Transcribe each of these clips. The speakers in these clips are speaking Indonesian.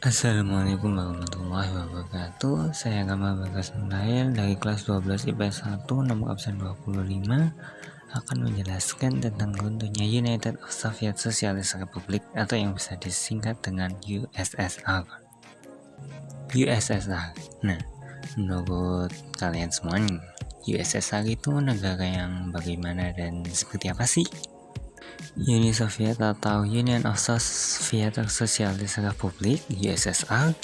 Assalamualaikum warahmatullahi wabarakatuh. Saya Gamal Bagas Nunail dari kelas 12 IPS 1 nomor absen 25 akan menjelaskan tentang runtuhnya United of Soviet Socialist Republic atau yang bisa disingkat dengan USSR. USSR. Nah, menurut kalian semuanya, USSR itu negara yang bagaimana dan seperti apa sih? Uni Soviet atau Union of Soviet Socialist Republic (USSR)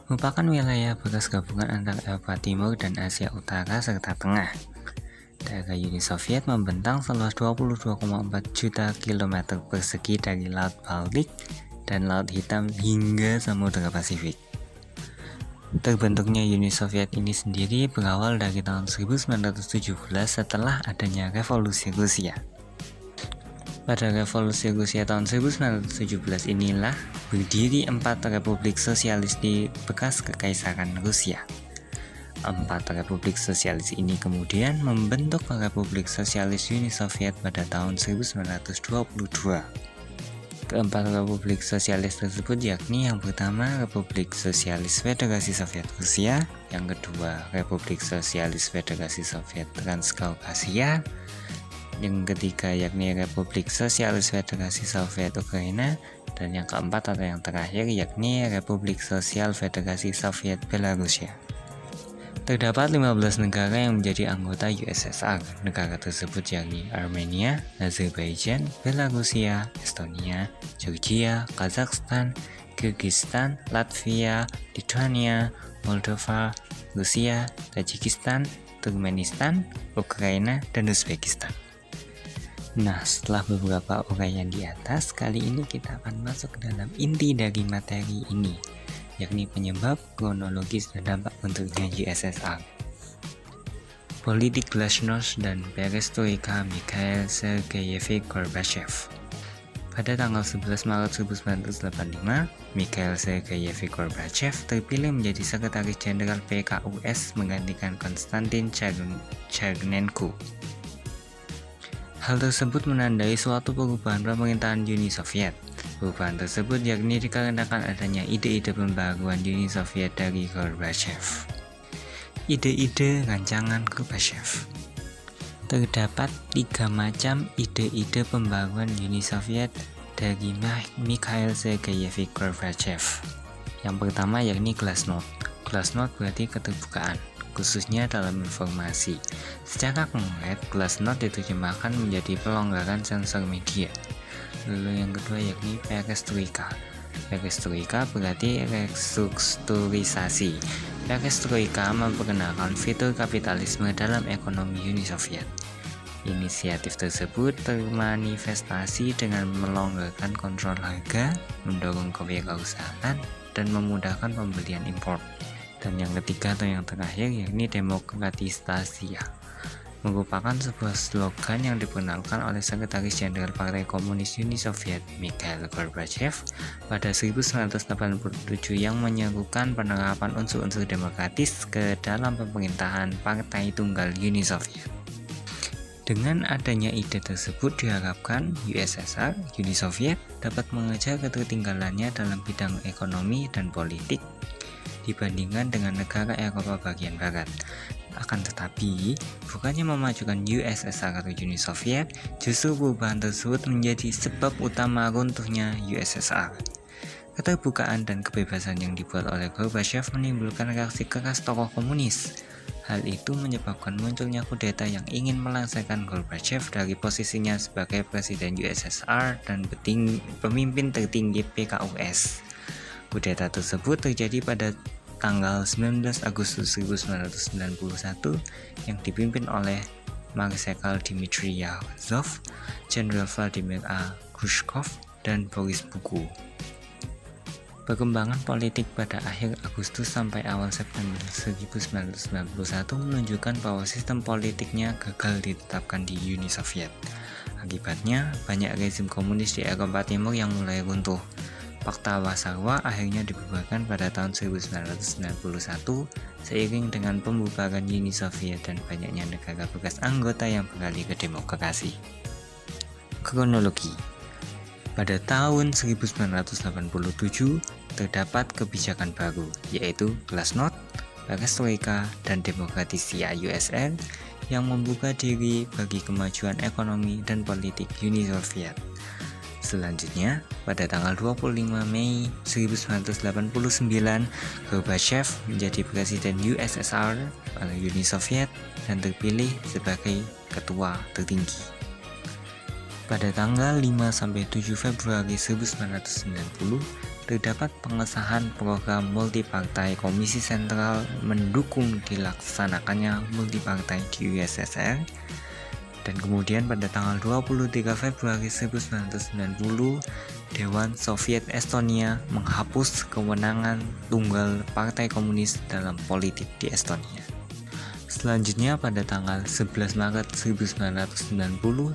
merupakan wilayah bekas gabungan antara Eropa Timur dan Asia Utara serta Tengah. Daerah Uni Soviet membentang seluas 22,4 juta kilometer persegi dari Laut Baltik dan Laut Hitam hingga Samudra Pasifik. Terbentuknya Uni Soviet ini sendiri berawal dari tahun 1917 setelah adanya Revolusi Rusia. Pada Revolusi Rusia tahun 1917 inilah berdiri 4 republik sosialis di bekas Kekaisaran Rusia. 4 republik sosialis ini kemudian membentuk Republik Sosialis Uni Soviet pada tahun 1922. Keempat republik sosialis tersebut yakni yang pertama Republik Sosialis Federasi Soviet Rusia, yang kedua Republik Sosialis Federasi Soviet Transkaukasia, yang ketiga yakni Republik Sosialis Federasi Soviet Ukraina, dan yang keempat atau yang terakhir yakni Republik Sosial Federasi Soviet Belarusia. Terdapat 15 negara yang menjadi anggota USSR. Negara tersebut yakni Armenia, Azerbaijan, Belarusia, Estonia, Georgia, Kazakhstan, Kyrgyzstan, Latvia, Lithuania, Moldova, Rusia, Tajikistan, Turkmenistan, Ukraina, dan Uzbekistan. Nah, setelah beberapa uraian di atas, kali ini kita akan masuk ke dalam inti dari materi ini, yakni penyebab, kronologis, dan dampak bentuknya USSR. Politik Glasnost dan Perestroika Mikhail Sergeyevich Gorbachev. Pada tanggal 11 Maret 1985, Mikhail Sergeyevich Gorbachev terpilih menjadi Sekretaris Jenderal PKUS menggantikan Konstantin Chernenko. Hal tersebut menandai suatu perubahan pemerintahan Uni Soviet. Perubahan tersebut yakni dikarenakan adanya ide-ide pembaruan Uni Soviet dari Gorbachev. Ide-ide rancangan Gorbachev. Terdapat 3 macam ide-ide pembaruan Uni Soviet dari Mikhail Sergeyevich Gorbachev. Yang pertama yakni Glasnost. Glasnost berarti keterbukaan, khususnya dalam informasi. Secara konkret, Glasnost diterjemahkan menjadi pelonggaran sensor media. Lalu yang kedua yakni Perestroika. Perestroika berarti restrukturisasi. Perestroika memperkenalkan fitur kapitalisme dalam ekonomi Uni Soviet. Inisiatif tersebut termanifestasi dengan melonggarkan kontrol harga, mendorong kewirausahaan, dan memudahkan pembelian impor. Dan yang ketiga atau yang terakhir yakni demokratisasi, merupakan sebuah slogan yang diperkenalkan oleh Sekretaris Jenderal Partai Komunis Uni Soviet Mikhail Gorbachev pada 1987 yang menyerukan penerapan unsur-unsur demokratis ke dalam pemerintahan Partai Tunggal Uni Soviet. Dengan adanya ide tersebut diharapkan USSR, Uni Soviet, dapat mengejar ketertinggalannya dalam bidang ekonomi dan politik dibandingkan dengan negara Eropa bagian barat. Akan tetapi, bukannya memajukan USSR atau Uni Soviet, justru perubahan tersebut menjadi sebab utama runtuhnya USSR. Keterbukaan dan kebebasan yang dibuat oleh Gorbachev menimbulkan reaksi keras tokoh komunis. Hal itu menyebabkan munculnya kudeta yang ingin melengsarkan Gorbachev dari posisinya sebagai Presiden USSR dan pemimpin tertinggi PKUS. Kudeta tersebut terjadi pada tanggal 19 Agustus 1991 yang dipimpin oleh Marshal Dmitry Yavazov, Jenderal Vladimir A. Khrushchev, dan Boris Buku. Perkembangan politik pada akhir Agustus sampai awal September 1991 menunjukkan bahwa sistem politiknya gagal ditetapkan di Uni Soviet. Akibatnya, banyak rezim komunis di Eropa Timur yang mulai runtuh. Pakta Warsawa akhirnya dibubarkan pada tahun 1991 seiring dengan pembubaran Uni Soviet dan banyaknya negara bekas anggota yang beralih ke demokrasi. Kronologi. Pada tahun 1987, terdapat kebijakan baru, yaitu Glasnost, Perestroika, dan Demokratisia USSR yang membuka diri bagi kemajuan ekonomi dan politik Uni Soviet. Selanjutnya, pada tanggal 25 Mei 1989, Gorbachev menjadi Presiden USSR atau Uni Soviet dan terpilih sebagai ketua tertinggi. Pada tanggal 5-7 Februari 1990, terdapat pengesahan program multipartai Komisi Sentral mendukung dilaksanakannya multipartai di USSR. Dan kemudian pada tanggal 23 Februari 1990, Dewan Soviet Estonia menghapus kewenangan tunggal Partai Komunis dalam politik di Estonia. Selanjutnya pada tanggal 11 Maret 1990,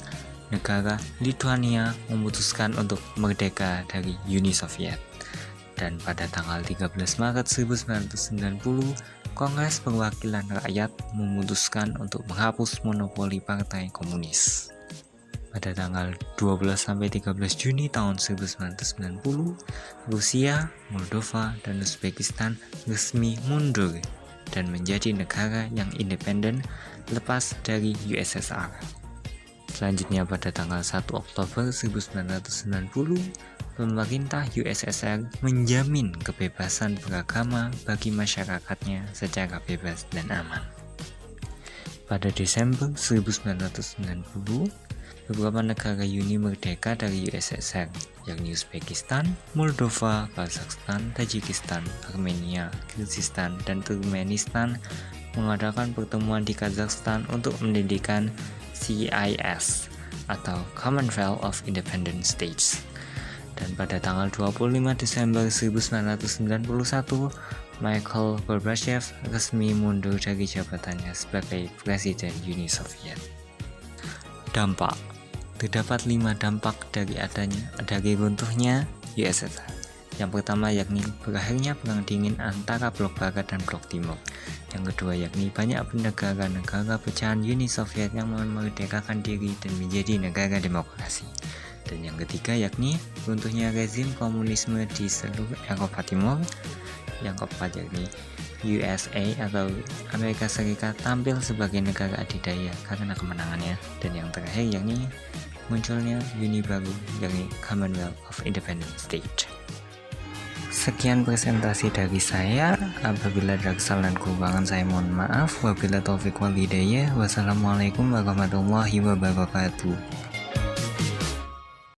negara Lithuania memutuskan untuk merdeka dari Uni Soviet. Dan pada tanggal 13 Maret 1990, Kongres Perwakilan Rakyat memutuskan untuk menghapus monopoli Partai Komunis. Pada tanggal 12-13 Juni tahun 1990, Rusia, Moldova, dan Uzbekistan resmi mundur dan menjadi negara yang independen lepas dari USSR. Selanjutnya pada tanggal 1 Oktober 1990, pemerintah USSR menjamin kebebasan beragama bagi masyarakatnya secara bebas dan aman. Pada Desember 1990, beberapa negara Uni merdeka dari USSR, yakni Uzbekistan, Moldova, Kazakhstan, Tajikistan, Armenia, Kyrgyzstan, dan Turkmenistan mengadakan pertemuan di Kazakhstan untuk mendirikan CIS atau Commonwealth of Independent States. Dan pada tanggal 25 Desember 1991, Mikhail Gorbachev resmi mundur dari jabatannya sebagai Presiden Uni Soviet. Dampak: terdapat 5 dampak dari runtuhnya USSR. Yang pertama yakni berakhirnya perang dingin antara blok barat dan blok timur. Yang kedua yakni banyak negara-negara pecahan Uni Soviet yang memerdekakan diri dan menjadi negara demokrasi. Dan yang ketiga yakni runtuhnya rezim komunisme di seluruh Eropa Timur. Yang keempat yakni USA atau Amerika Serikat tampil sebagai negara adidaya karena kemenangannya. Dan yang terakhir yakni munculnya Uni baru yakni Commonwealth of Independent States. Sekian presentasi dari saya. Apabila ada kesalahan kekurangan saya mohon maaf. Wabillahi taufiq wal hidayah. Wassalamualaikum warahmatullahi wabarakatuh.